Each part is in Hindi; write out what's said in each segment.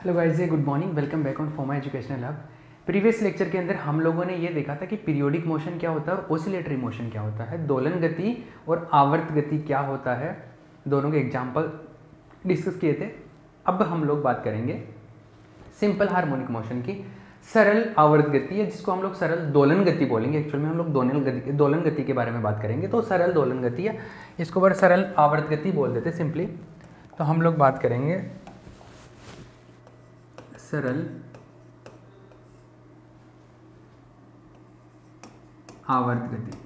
Hello guys, good morning, welcome back on फॉर्मा एजुकेशनल हब। प्रीवियस लेक्चर के अंदर हम लोगों ने ये देखा था कि पीरियोडिक मोशन क्या होता है और ओसिलेटरी मोशन क्या होता है, दोलन गति और आवर्त गति क्या होता है, दोनों के एग्जाम्पल डिस्कस किए थे। अब हम लोग बात करेंगे सिंपल हार्मोनिक मोशन की। सरल आवर्त गति है जिसको हम लोग सरल दोलन गति बोलेंगे। एक्चुअल में हम लोग दोलन गति के बारे में बात करेंगे, तो सरल दोलन गति है, इसको बार सरल आवर्त गति बोल देते सिंपली। तो हम लोग बात करेंगे सरल आवर्त गति,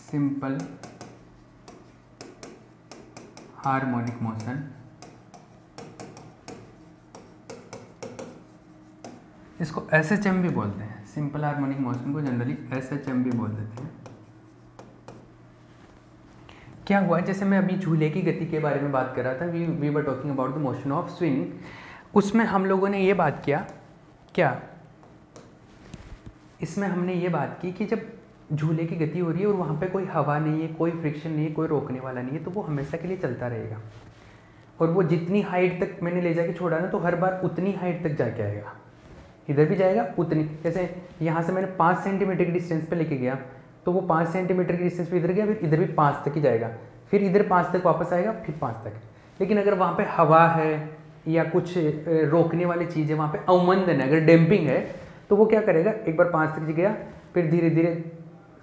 सिंपल हार्मोनिक मोशन। इसको SHM भी बोलते हैं, सिंपल हार्मोनिक मोशन को जनरली SHM भी बोल देते हैं। क्या हुआ, जैसे मैं अभी झूले की गति के बारे में बात कर रहा था, we were talking about the motion of swing. उसमें हम लोगों ने ये बात किया, क्या इसमें हमने ये बात की कि जब झूले की गति हो रही है और वहाँ पे कोई हवा नहीं है, कोई फ्रिक्शन नहीं है, कोई रोकने वाला नहीं है, तो वो हमेशा के लिए चलता रहेगा। और वो जितनी हाइट तक मैंने ले जाके छोड़ा ना, तो हर बार उतनी हाइट तक जाके आएगा, इधर भी जाएगा उतनी। जैसे यहाँ से मैंने 5 सेंटीमीटर की डिस्टेंस पे लेके गया, तो वो 5 सेंटीमीटर की डिस्टेंस पे इधर गया, फिर इधर भी 5 तक ही जाएगा, फिर इधर 5 तक वापस आएगा, फिर 5 तक। लेकिन अगर वहाँ पे हवा है या कुछ रोकने वाली चीज़ है, वहाँ पे अवमंदन है, अगर डैम्पिंग है, तो वो क्या करेगा, एक बार 5 तक गया, फिर धीरे धीरे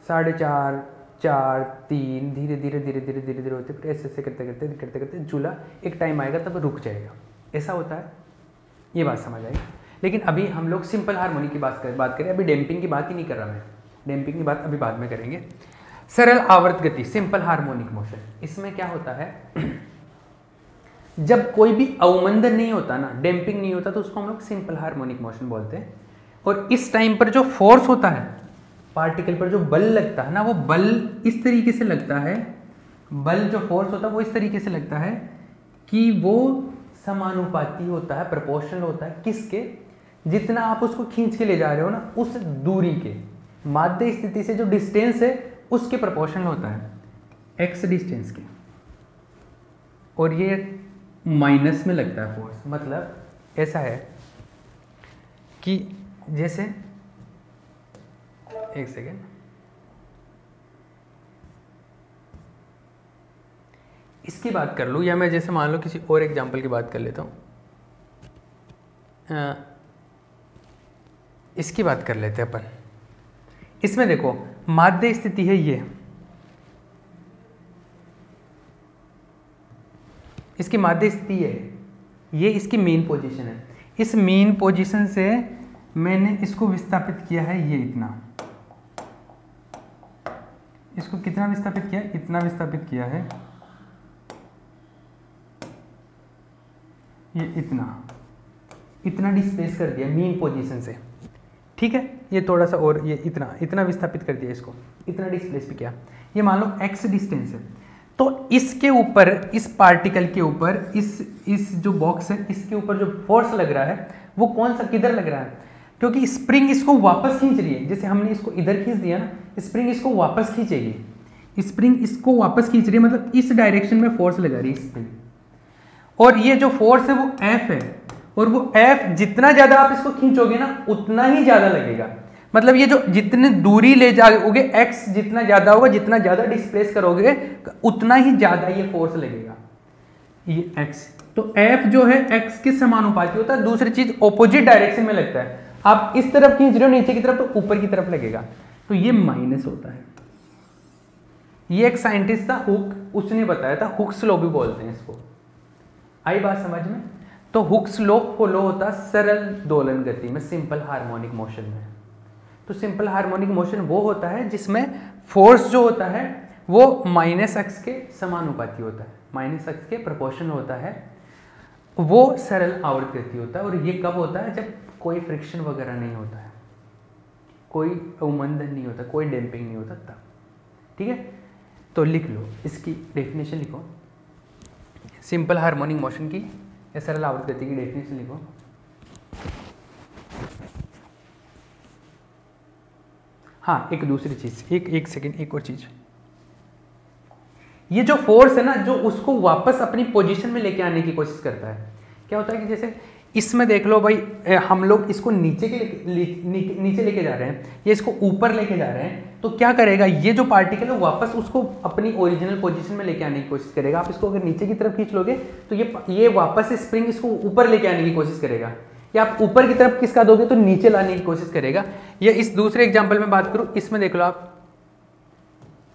4.5, 4, 3, धीरे धीरे धीरे धीरे धीरे धीरे होते, फिर ऐसे करते करते करते करते झूला एक टाइम आएगा तब रुक जाएगा। ऐसा होता है, ये बात समझ आई। लेकिन अभी हम लोग सिंपल हार्मोनिक की बात करें, अभी डैम्पिंग की बात ही नहीं कर रहा मैं, डैम्पिंग की बात अभी बाद में करेंगे। सरल आवर्त गति, सिंपल हार्मोनिक मोशन, इसमें क्या होता है, जब कोई भी अवमंदन नहीं होता ना, डैम्पिंग नहीं होता, तो उसको हम लोग सिंपल हार्मोनिक मोशन बोलते हैं। और इस टाइम पर जो फोर्स होता है, पार्टिकल पर जो बल लगता है ना, वो बल इस तरीके से लगता है, बल जो फोर्स होता है वो इस तरीके से लगता है कि वो समानुपाती होता है, प्रोपोर्शनल होता है किसके, जितना आप उसको खींच के ले जा रहे हो ना, उस दूरी के, माध्य स्थिति से जो डिस्टेंस है उसके प्रोपोर्शनल होता है, x डिस्टेंस के। और ये माइनस में लगता है फोर्स। मतलब ऐसा है कि जैसे, एक सेकेंड, इसकी बात कर लूँ, या मैं जैसे मान लो किसी और एग्जांपल की बात कर लेता हूँ, इसकी बात कर लेते हैं अपन। इसमें देखो माध्य स्थिति है, ये इसकी माध्य स्थिति है, ये इसकी मेन पोजीशन है। इस मेन पोजीशन से मैंने इसको विस्थापित किया है, ये इतना, इसको कितना विस्थापित किया, इतना विस्थापित किया है, ये इतना डिस्प्लेस कर दिया मेन पोजीशन से, ठीक है। ये थोड़ा सा और, ये इतना विस्थापित कर दिया, इसको इतना डिस्प्लेस भी किया। ये मान लो x डिस्टेंस है, तो इसके ऊपर, इस पार्टिकल के ऊपर, इस जो बॉक्स है, इसके ऊपर जो फोर्स लग रहा है वो कौन सा, किधर लग रहा है, क्योंकि स्प्रिंग इसको वापस खींच रही है। जैसे हमने इसको इधर खींच दिया ना, स्प्रिंग इसको वापस खींचेगी, स्प्रिंग इसको वापस खींच रही है, मतलब इस डायरेक्शन में फोर्स लगा रही है स्प्रिंग। और ये जो फोर्स है वो F है, और वो F जितना ज्यादा आप इसको खींचोगे ना, उतना ही ज्यादा लगेगा। मतलब ये जो जितनी दूरी ले जाओगे, x जितना ज्यादा होगा, जितना ज्यादा डिस्प्लेस करोगे, उतना ही ज्यादा ये फोर्स लगेगा, ये x। तो F जो है x के समानुपाती होता है। दूसरी चीज ऑपोजिट डायरेक्शन में लगता है, आप इस तरफ खींच रहे हो नीचे की तरफ, तो ऊपर की तरफ लगेगा, तो ये माइनस होता है। ये एक साइंटिस्ट था हुक, उसने बताया था, हुक्स लॉ भी बोलते हैं इसको। आई बात समझ में? तो हुक्स लॉ फॉलो होता सरल दोलन गति में, सिंपल हार्मोनिक मोशन में। तो सिंपल हार्मोनिक मोशन वो होता है जिसमें फोर्स जो होता है वो -x के समानुपाती होता है, -x के प्रोपोर्शनल होता है, वो सरल आवर्त गति होता है। और ये कब होता है, जब कोई फ्रिक्शन वगैरह नहीं होता है, कोई अवमंदन नहीं होता, कोई डैम्पिंग नहीं होता, तब। ठीक है, तो लिख लो, इसकी डेफिनेशन लिखो, सिंपल हार्मोनिक मोशन की या सरल आवर्त गति की डेफिनेशन लिखो। हाँ, एक दूसरी चीज़, एक सेकेंड, एक और चीज़, ये जो फोर्स है ना, जो उसको वापस अपनी पोजीशन में लेके आने की कोशिश करता है। क्या होता है कि जैसे इसमें देख लो भाई, हम लोग इसको नीचे लेके जा रहे हैं, या इसको ऊपर लेके जा रहे हैं, तो क्या करेगा ये जो पार्टिकल है वापस उसको अपनी ओरिजिनल पोजीशन में लेके आने की कोशिश करेगा। आप इसको अगर नीचे की तरफ खींच लोगे तो ये वापस स्प्रिंग इसको ऊपर लेके आने की कोशिश करेगा, या आप ऊपर की तरफ किसका दोगे तो नीचे लाने की कोशिश करेगा। या इस दूसरे एग्जाम्पल में बात करूं, इसमें देख लो आप,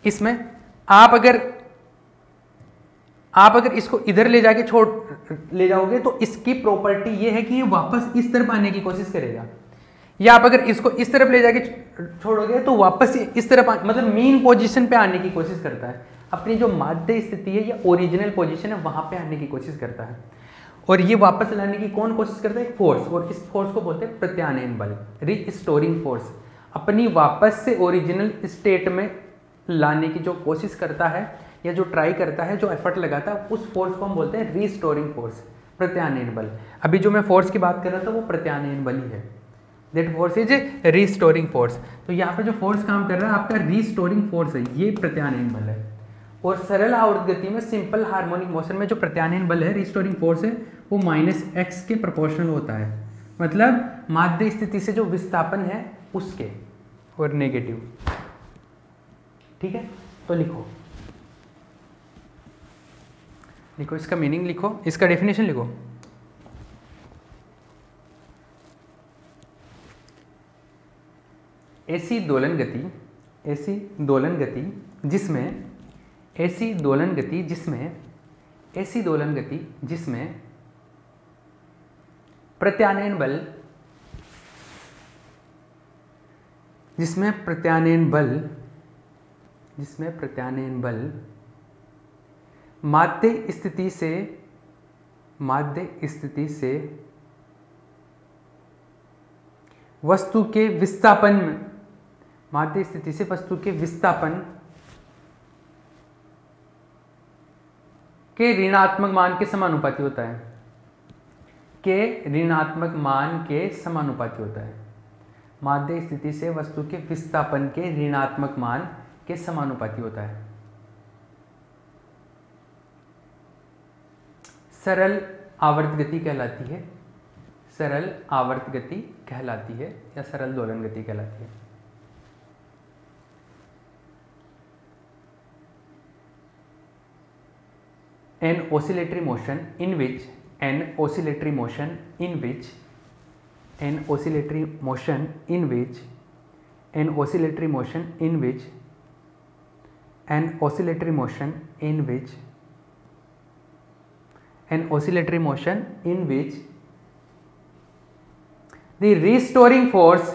इसमें आप अगर इसको इधर ले जाके ले जाओगे तो इसकी प्रॉपर्टी ये है कि ये वापस इस तरफ आने की कोशिश करेगा, या आप अगर इसको इस तरफ ले जाके छोड़ोगे तो वापस इस तरफ मतलब मीन पोजीशन पे आने की कोशिश करता है, अपनी जो माध्य स्थिति है या ओरिजिनल पोजीशन है वहां पे आने की कोशिश करता है। और ये वापस लाने की कौन कोशिश करता है? फोर्स। और इस फोर्स को बोलते हैं प्रत्यानयन बल, रिस्टोरिंग फोर्स। अपनी वापस से ओरिजिनल स्टेट में लाने की जो कोशिश करता है या जो ट्राई करता है, जो एफर्ट लगाता है, उस फोर्स को हम बोलते हैं रिस्टोरिंग फोर्स, प्रत्यानयन बल। अभी जो मैं फोर्स की बात कर रहा था वो प्रत्यानयन बल ही है। That force is a restoring force. तो यहाँ पे जो फोर्स काम कर रहा है आपका रिस्टोरिंग फोर्स है, ये प्रत्यानयन बल है। और सरल आवर्त गति में सिंपल हार्मोनिक मोशन में जो प्रत्यानयन बल है, रिस्टोरिंग फोर्स है, वो -x के प्रोपोर्शनल होता है, मतलब माध्य स्थिति से जो विस्थापन है उसके, और नेगेटिव। ठीक है, तो लिखो इसका मीनिंग लिखो, इसका डेफिनेशन लिखो। ऐसी दोलन गति जिसमें प्रत्यानयन बल माध्य स्थिति से वस्तु के विस्थापन के ऋणात्मक मान के समानुपाती होता है। माध्य स्थिति से वस्तु के विस्थापन के ऋणात्मक मान के समानुपाती होता है। सरल आवर्त गति कहलाती है, या सरल दोलन गति कहलाती है। An oscillatory motion in which the restoring force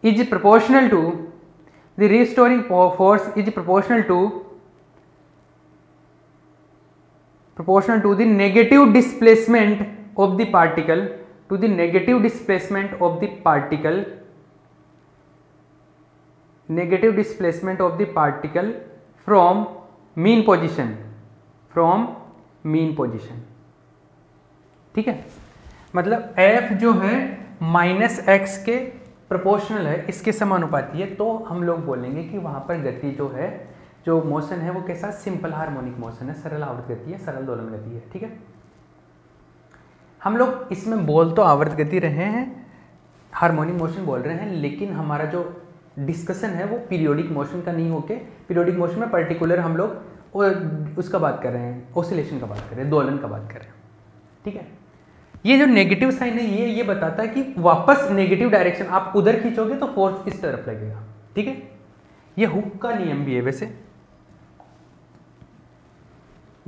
is proportional to the negative displacement of the particle from mean position। ठीक है, मतलब f जो है -x के प्रोपोर्शनल है, इसके समानुपाती है, तो हम लोग बोलेंगे कि वहां पर गति जो है, जो मोशन है वो कैसा? सिंपल हार्मोनिक मोशन है, सरल आवर्त गति है, सरल दोलन गति है। ठीक है, हम लोग इसमें बोल तो आवर्त गति रहे हैं, हार्मोनिक मोशन बोल रहे हैं, लेकिन हमारा जो डिस्कशन है वो पीरियोडिक मोशन का नहीं होके, पीरियोडिक मोशन में पर्टिकुलर हम लोग उसका बात कर रहे हैं, ऑसिलेशन का बात कर रहे हैं, दोलन का बात कर रहे हैं। ठीक है, ये जो नेगेटिव साइन है ये बताता है कि वापस नेगेटिव डायरेक्शन, आप उधर खींचोगे तो फोर्स इस तरफ लगेगा। ठीक है, ये हुक का नियम भी है, वैसे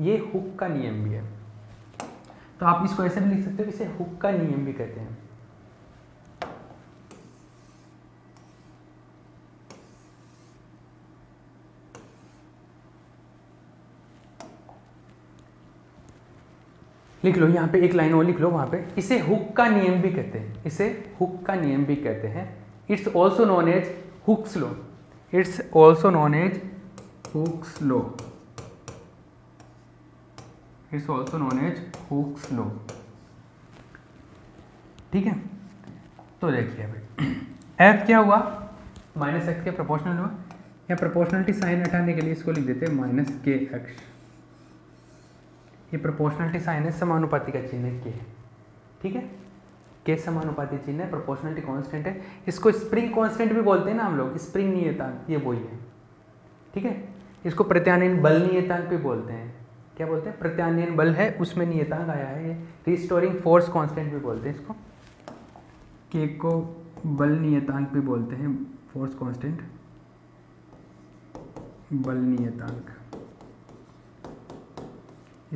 ये हुक का नियम भी है, तो आप इसको ऐसे भी लिख सकते हो, इसे हुक का नियम भी कहते हैं। लिख लो यहाँ पे एक लाइन और लिख लो वहां पे, इसे हुक का नियम भी कहते हैं, it's also known as Hooke's law. ठीक है, तो देखिए भाई एफ क्या हुआ? -x के प्रोपोर्शनल हुआ, या प्रोपोर्शनलिटी साइन हटाने के लिए इसको लिख देते हैं -kx। ये प्रोपोर्शनलिटी साइन है, समानुपाती का चिन्ह है के, ठीक है, के समानुपाती चिन्ह है, प्रोपोर्शनलिटी कांस्टेंट है। इसको स्प्रिंग कांस्टेंट भी बोलते हैं ना हम लोग, स्प्रिंग नियतांक, ये वही है, ठीक है। इसको प्रत्यानयन बल नियतांक भी बोलते हैं, क्या बोलते हैं, प्रत्यानयन बल है उसमें नियतांक आया है, ये रिस्टोरिंग फोर्स कांस्टेंट भी बोलते हैं इसको, के को बल नियतांक भी बोलते हैं, फोर्स कांस्टेंट, बल नियतांक,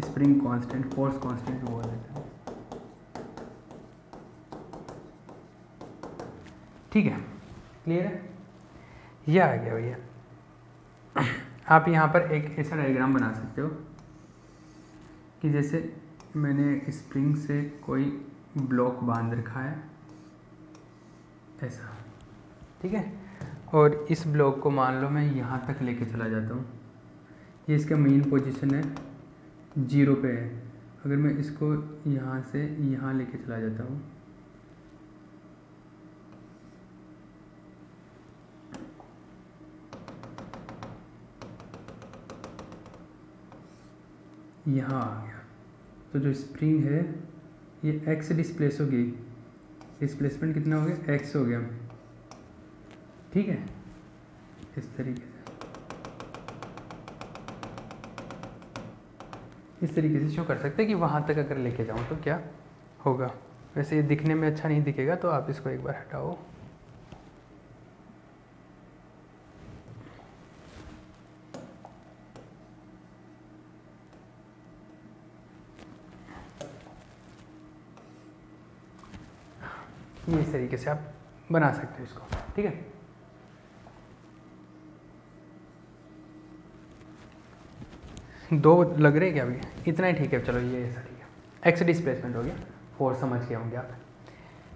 स्प्रिंग कांस्टेंट, फोर्स कांस्टेंट भी बोल देते हैं, ठीक है, क्लियर है। यह आ गया भैया। आप यहाँ पर एक ऐसा डायग्राम बना सकते हो कि जैसे मैंने स्प्रिंग से कोई ब्लॉक बांध रखा है ऐसा, ठीक है, और इस ब्लॉक को मान लो मैं यहाँ तक लेके चला जाता हूँ, ये इसका मेन पोजीशन है 0 पे है, अगर मैं इसको यहाँ से यहाँ लेके चला जाता हूँ, यहाँ आ गया, तो जो स्प्रिंग है ये x डिस्प्लेस होगी, डिस्प्लेसमेंट कितना हो गया, x हो गया, ठीक है, इस तरीके से शो कर सकते हैं कि वहाँ तक अगर लेके जाऊँ तो क्या होगा। वैसे ये दिखने में अच्छा नहीं दिखेगा, तो आप इसको एक बार हटाओ, ये इस तरीके से आप बना सकते हो इसको, ठीक है। दो लग रहे हैं क्या अभी, इतना ही ठीक है, चलो ये ऐसा ठीक है, एक्स डिस्प्लेसमेंट हो गया, फोर्स समझ के होंगे आप,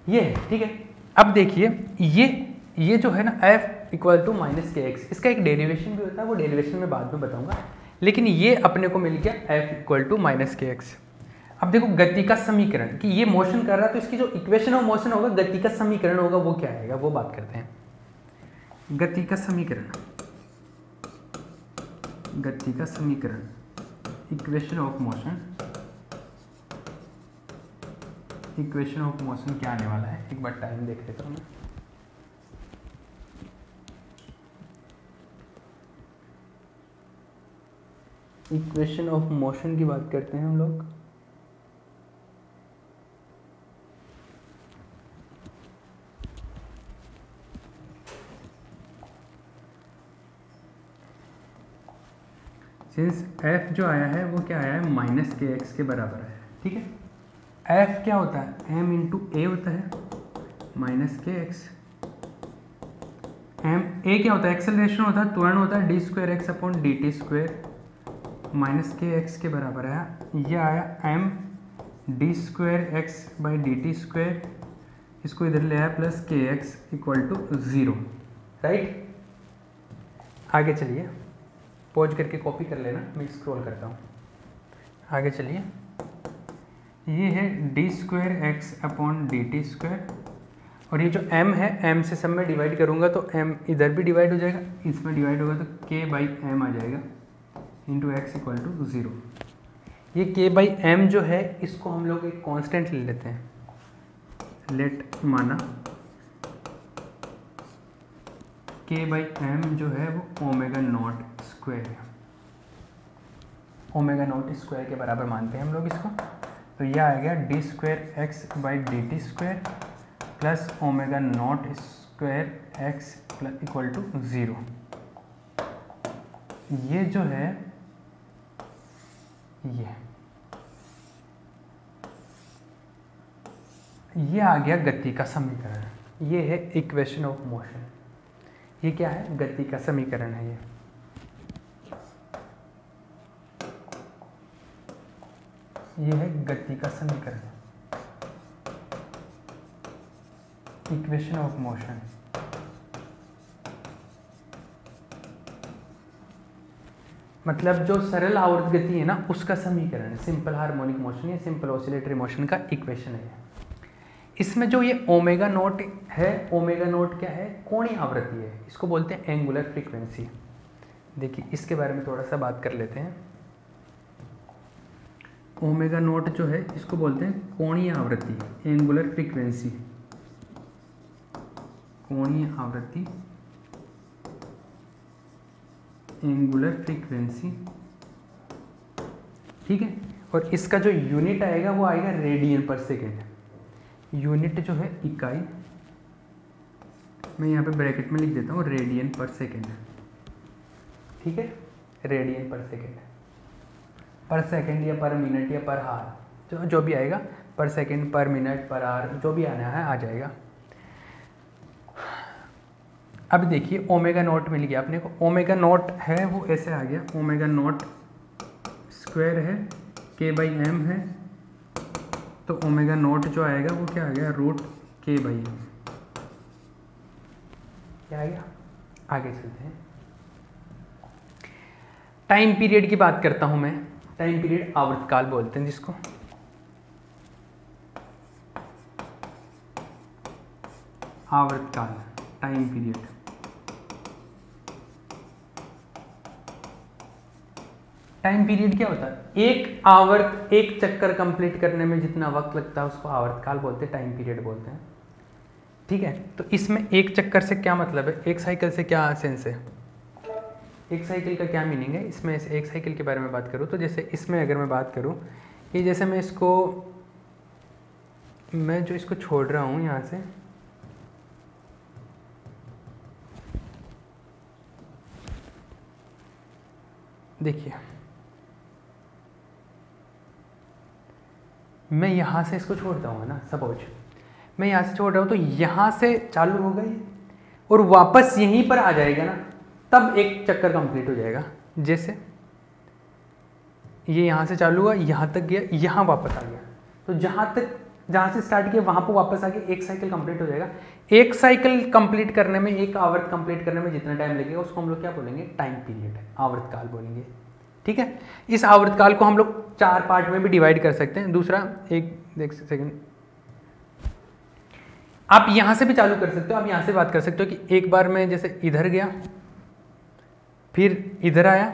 ये है, ठीक है। अब देखिए ये जो है ना F इक्वल टू माइनस के एक्स, इसका एक डेरिवेशन भी होता है, वो डेरिवेशन में बाद में बताऊंगा, लेकिन ये अपने को मिल गया F इक्वल टू माइनस के एक्स। अब देखो गति का समीकरण, कि ये मोशन कर रहा है तो इसकी जो इक्वेशन ऑफ मोशन होगा, गति का समीकरण होगा, वो क्या आएगा, वो बात करते हैं। गति का समीकरण, गति का समीकरण, equation of motion, equation of motion क्या आने वाला है, एक बार टाइम देख लेता हूँ मैं। इक्वेशन ऑफ मोशन की बात करते हैं हम लोग, सिंस f जो आया है वो क्या आया है, माइनस के एक्स के बराबर है, ठीक है। f क्या होता है, m इंटू ए होता है, माइनस के एक्स, m a क्या होता है, एक्सेलरेशन होता है, त्वरण होता है, D square x upon D T square, minus के एक्स के बराबर आया, ये आया m D square x by D T square, इसको इधर ले आया प्लस के एक्स इक्वल टू 0, राइट। आगे चलिए, पॉज करके कॉपी कर लेना, मैं स्क्रॉल करता हूँ, आगे चलिए। ये है D square x upon D T square, और ये जो m है, m से सब में डिवाइड करूँगा तो m इधर भी डिवाइड हो जाएगा, इसमें डिवाइड होगा तो k बाई एम आ जाएगा, इंटू एक्स इक्वल टू 0। ये k बाई एम जो है, इसको हम लोग एक कांस्टेंट ले लेते हैं, लेट माना k बाई एम जो है वो ओमेगा नॉट स्क्वायर है, ओमेगा नॉट स्क्वायर के बराबर मानते हैं हम लोग इसको, तो यह आ गया D square x by D T square plus omega not square x plus equal to 0। ये जो है ये आ गया गति का समीकरण, ये है इक्वेशन ऑफ मोशन, ये क्या है, गति का समीकरण है ये है गति का समीकरण, इक्वेशन ऑफ मोशन। मतलब जो सरल आवर्त गति है ना, उसका समीकरण, सिंपल हार्मोनिक मोशन या सिंपल ऑसिलेटरी मोशन का इक्वेशन है। इसमें जो ये ओमेगा नॉट है, ओमेगा नॉट क्या है, कोणीय आवृत्ति है, इसको बोलते हैं एंगुलर फ्रीक्वेंसी। देखिए इसके बारे में थोड़ा सा बात कर लेते हैं। ओमेगा नॉट जो है इसको बोलते हैं कोणीय आवृत्ति, एंगुलर फ्रीक्वेंसी, कोणीय आवृत्ति, एंगुलर फ्रीक्वेंसी, ठीक है। और इसका जो यूनिट आएगा वो आएगा रेडियन पर सेकेंड, यूनिट जो है इकाई, मैं यहाँ पे ब्रैकेट में लिख देता हूँ रेडियन पर सेकेंड, ठीक है, रेडियन पर सेकेंड, पर सेकेंड या पर मिनट या पर हार, जो भी आएगा, पर सेकेंड, पर मिनट, पर आवर, जो भी आना है आ जाएगा। अब देखिए ओमेगा नॉट मिल गया अपने को, ओमेगा नॉट है वो ऐसे आ गया, ओमेगा नॉट स्क्वायर है, के बाई एम है, तो ओमेगा नॉट जो आएगा वो क्या आ गया, रूट के बाई एम, क्या आ गया। आगे चलते हैं, टाइम पीरियड की बात करता हूं मैं, टाइम पीरियड आवर्तकाल बोलते हैं जिसको, आवर्तकाल, टाइम पीरियड। टाइम पीरियड क्या होता है, एक चक्कर कंप्लीट करने में जितना वक्त लगता है उसको आवर्तकाल बोलते हैं, टाइम पीरियड बोलते हैं, ठीक है। तो इसमें एक चक्कर से क्या मतलब है, एक साइकिल से क्या सेंस है, एक साइकिल का क्या मीनिंग है, इसमें एक साइकिल के बारे में बात करूँ तो जैसे इसमें अगर मैं बात करूँ कि जैसे मैं जो इसको छोड़ रहा हूँ यहाँ से, देखिए मैं यहाँ से इसको छोड़ता हूँ ना, सपोज मैं यहाँ से छोड़ रहा हूँ तो यहाँ से चालू हो गई और वापस यहीं पर आ जाएगा ना, तब एक चक्कर कंप्लीट हो जाएगा। जैसे ये यहाँ से चालू हुआ, यहाँ तक गया, यहाँ वापस आ गया, तो जहाँ से स्टार्ट किया वहाँ पर वापस आ गया, एक साइकिल कंप्लीट हो जाएगा। एक साइकिल कंप्लीट करने में, एक आवर्त कंप्लीट करने में जितना टाइम लगेगा उसको हम लोग क्या बोलेंगे, टाइम पीरियड, आवर्तकाल बोलेंगे, ठीक है। इस आवर्तकाल को हम लोग 4 पार्ट में भी डिवाइड कर सकते हैं। दूसरा, एक सेकंड, आप यहां से भी चालू कर सकते हो, आप यहां से बात कर सकते हो कि एक बार मैं जैसे इधर गया, फिर इधर आया,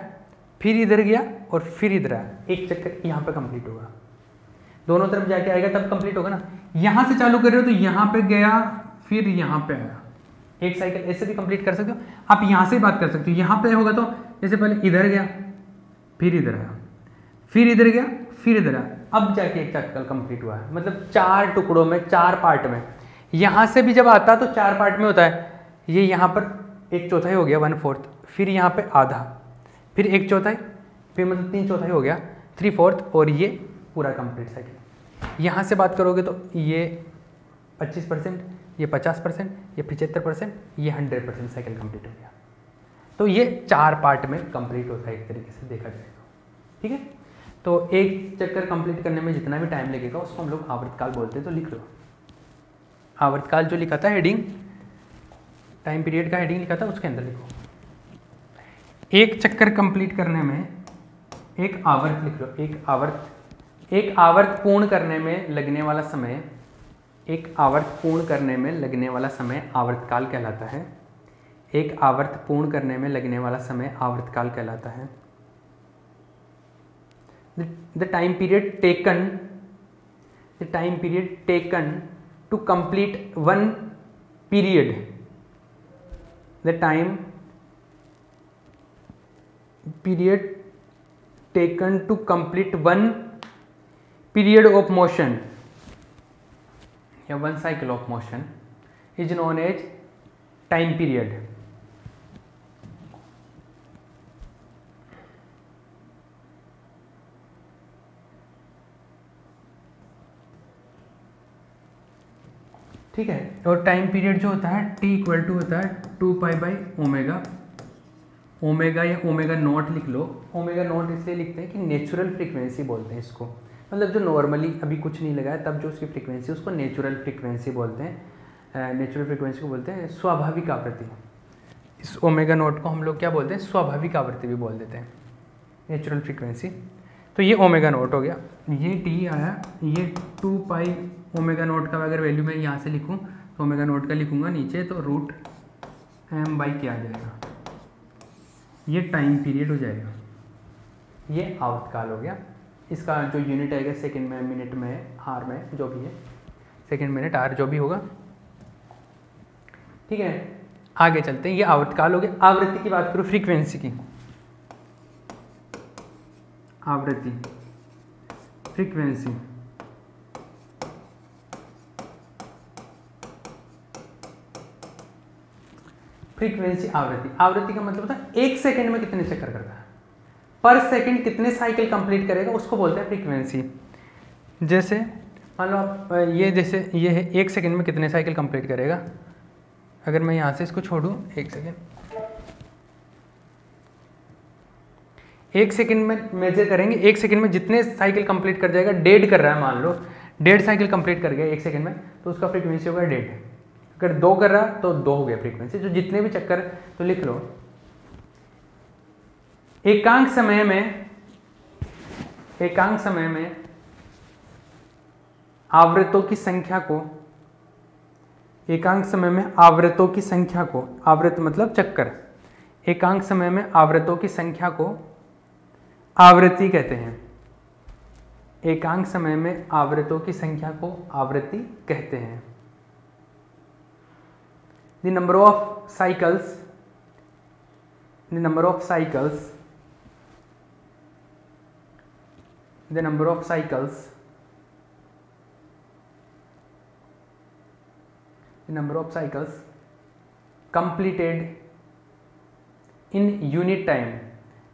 फिर इधर गया और फिर इधर आया, एक चक्कर यहां पे कंप्लीट होगा, दोनों तरफ जाके आएगा तब कंप्लीट होगा ना। यहां से चालू कर रहे हो तो यहां पे गया, फिर यहां पे आया, एक साइकिल ऐसे भी कंप्लीट कर सकते हो। आप यहां से बात कर सकते हो, यहां पे होगा तो जैसे पहले इधर गया, फिर इधर आया, फिर इधर गया, फिर इधर आया, अब जाके एक चक्कर कंप्लीट हुआ है। मतलब 4 टुकड़ों में, 4 पार्ट में, यहाँ से भी जब आता तो 4 पार्ट में होता है। ये यहाँ पर 1/4 हो गया, 1/4, फिर यहाँ पे आधा, फिर 1/4, फिर मतलब 3/4 हो गया, 3/4, और ये पूरा कंप्लीट साइकिल। यहाँ से बात करोगे तो ये 25%, ये 50%, ये 75%, ये 100% साइकिल कंप्लीट हो गया। तो ये 4 पार्ट में कंप्लीट होता है एक तरीके से देखा जाए तो, ठीक है। तो एक चक्कर कंप्लीट करने में जितना भी टाइम लगेगा उसको हम लोग आवर्तकाल बोलते हैं। तो लिख लो, आवर्तकाल जो लिखा था हेडिंग, टाइम पीरियड का हेडिंग लिखा था उसके अंदर लिखो, एक चक्कर कंप्लीट करने में एक आवर्त लिख लो, एक आवर्त पूर्ण करने में लगने वाला समय, एक आवर्त पूर्ण करने में लगने वाला समय आवर्तकाल कहलाता है। एक आवर्त पूर्ण करने में लगने वाला समय आवर्तकाल कहलाता है। The time period taken to complete one period, the time period taken to complete one period of motion या one cycle of motion is known as time period. ठीक है। और टाइम पीरियड जो होता है t इक्वल टू होता है 2π/ओमेगा, ओमेगा या ओमेगा नॉट लिख लो। ओमेगा नॉट इसलिए लिखते हैं कि नेचुरल फ्रीक्वेंसी बोलते हैं इसको, मतलब जो नॉर्मली अभी कुछ नहीं लगा है तब जो उसकी फ्रीक्वेंसी उसको नेचुरल फ्रीक्वेंसी बोलते हैं। नेचुरल फ्रीक्वेंसी को बोलते हैं स्वाभाविक आवृत्ति। इस ओमेगा नॉट को हम लोग क्या बोलते हैं, स्वाभाविक आवृत्ति भी बोल देते हैं, नेचुरल फ्रीक्वेंसी। तो ये ओमेगा नॉट हो गया, ये टी आया, ये 2π ओमेगा नॉट का अगर वैल्यू मैं यहाँ से लिखूँ तो ओमेगा नॉट का लिखूँगा नीचे तो √m/k आ जाएगा, ये टाइम पीरियड हो जाएगा, ये आवर्तकाल हो गया। इसका जो यूनिट आएगा सेकंड में, मिनट में, आर में, जो भी है, सेकंड, मिनट, आर जो भी होगा, ठीक है। आगे चलते हैं, ये आवर्तकाल हो गया। आवृत्ति की बात करूँ, फ्रीक्वेंसी की, आवृत्ति, फ्रीक्वेंसी, फ्रीक्वेंसी, आवृत्ति। आवृत्ति का मतलब होता है 1 सेकंड में कितने चक्कर करता है, पर सेकंड कितने साइकिल कंप्लीट करेगा, उसको बोलते हैं फ्रीक्वेंसी। जैसे मान लो आप ये, जैसे ये है 1 सेकंड में कितने साइकिल कंप्लीट करेगा, अगर मैं यहाँ से इसको छोड़ूँ 1 सेकंड, 1 सेकंड में मेजर करेंगे, 1 सेकंड में जितने साइकिल कंप्लीट कर जाएगा, 1.5 कर रहा है मान लो, 1.5 साइकिल कंप्लीट कर गया 1 सेकंड में, तो उसका फ्रीक्वेंसी होगा 1.5। अगर 2 कर रहा तो 2 हो गया फ्रीक्वेंसी। जो जितने भी चक्कर, तो लिख लो, एकांक समय में आवृत्तों की संख्या को, एकांक समय में आवृत्तों की संख्या को, आवृत्त मतलब चक्कर, एकांक समय में आवृत्तों की संख्या को आवृत्ति कहते हैं। एकांक समय में आवृत्तों की संख्या को आवृत्ति कहते हैं। The number of cycles, the number of cycles, the number of cycles, the number of cycles completed in unit time,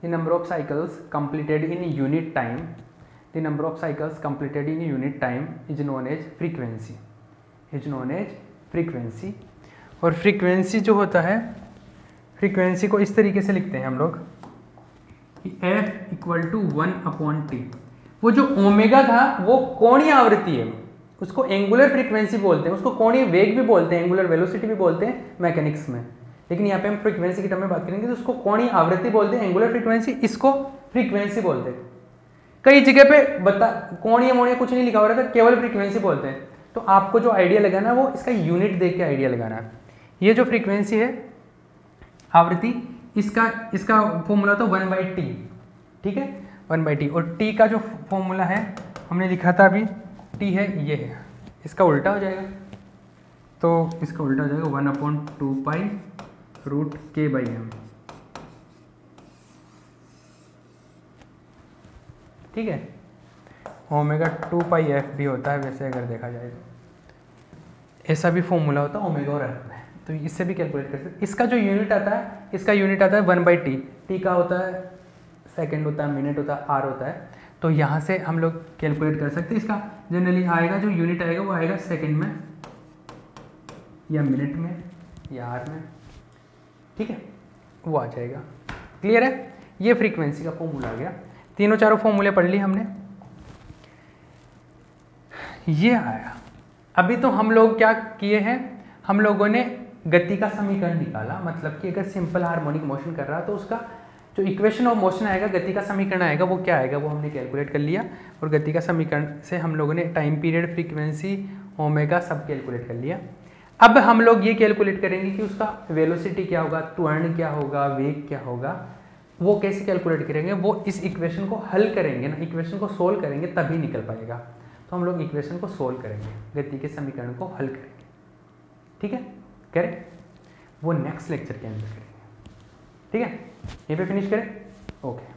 the number of cycles completed in unit time, the number of cycles completed in unit time is known as frequency, is known as frequency। और फ्रीक्वेंसी जो होता है, फ्रीक्वेंसी को इस तरीके से लिखते हैं हम लोग कि F = 1/T। वो जो ओमेगा था वो कोणीय आवृत्ति है, उसको एंगुलर फ्रीक्वेंसी बोलते हैं, उसको कोणीय वेग भी बोलते हैं, एंगुलर वेलोसिटी भी बोलते हैं मैकेनिक्स में, लेकिन यहाँ पे हम फ्रीक्वेंसी की टर्म में बात करेंगे तो उसको कोणीय आवृत्ति बोलते हैं, एंगुलर फ्रीक्वेंसी, इसको फ्रीक्वेंसी बोलते हैं। कई जगह पे कोणीय मोणीय कुछ नहीं लिखा हो रहा था, केवल फ्रीक्वेंसी बोलते हैं। तो आपको जो आइडिया लगाना है वो इसका यूनिट देख के आइडिया लगाना है। ये जो फ्रीक्वेंसी है, आवृत्ति, इसका फॉर्मूला तो 1/T, ठीक है, 1/T। और टी का जो फॉर्मूला है हमने लिखा था अभी, टी है, ये है, इसका उल्टा हो जाएगा, तो इसका उल्टा हो जाएगा 1/2π√K/m, ठीक है। ओमेगा 2πf भी होता है वैसे अगर देखा जाए तो, ऐसा भी फॉर्मूला होता है ओमेगा और एफ में, तो इससे भी कैलकुलेट कर सकते। इसका जो यूनिट आता है, इसका यूनिट आता है 1/T। टी का होता है सेकंड, होता है मिनट, होता है आर होता है, तो यहाँ से हम लोग कैलकुलेट कर सकते हैं। इसका जनरली आएगा, जो यूनिट आएगा वो आएगा सेकंड में या मिनट में या आर में, ठीक है, वो आ जाएगा। क्लियर है, ये फ्रीक्वेंसी का फॉर्मूला आ गया। तीनों चारों फॉर्मूले पढ़ ली हमने, ये आया। अभी तो हम लोग क्या किए हैं, हम लोगों ने गति का समीकरण निकाला, मतलब कि अगर सिंपल हार्मोनिक मोशन कर रहा तो उसका जो इक्वेशन ऑफ मोशन आएगा, गति का समीकरण आएगा, वो क्या आएगा वो हमने कैलकुलेट कर लिया। और गति का समीकरण से हम लोगों ने टाइम पीरियड, फ्रीक्वेंसी, ओमेगा सब कैलकुलेट कर लिया। अब हम लोग ये कैलकुलेट करेंगे कि उसका वेलोसिटी क्या होगा, त्वरण क्या होगा, वेग क्या होगा, वो कैसे कैलकुलेट करेंगे, वो इस इक्वेशन को हल करेंगे ना, इक्वेशन को सोल्व करेंगे तभी निकल पाएगा। तो हम लोग इक्वेशन को सोल्व करेंगे, गति के समीकरण को हल करेंगे, ठीक है, करें, वो नेक्स्ट लेक्चर के अंदर करेंगे, ठीक है। यहीं पे फिनिश करें, ओके।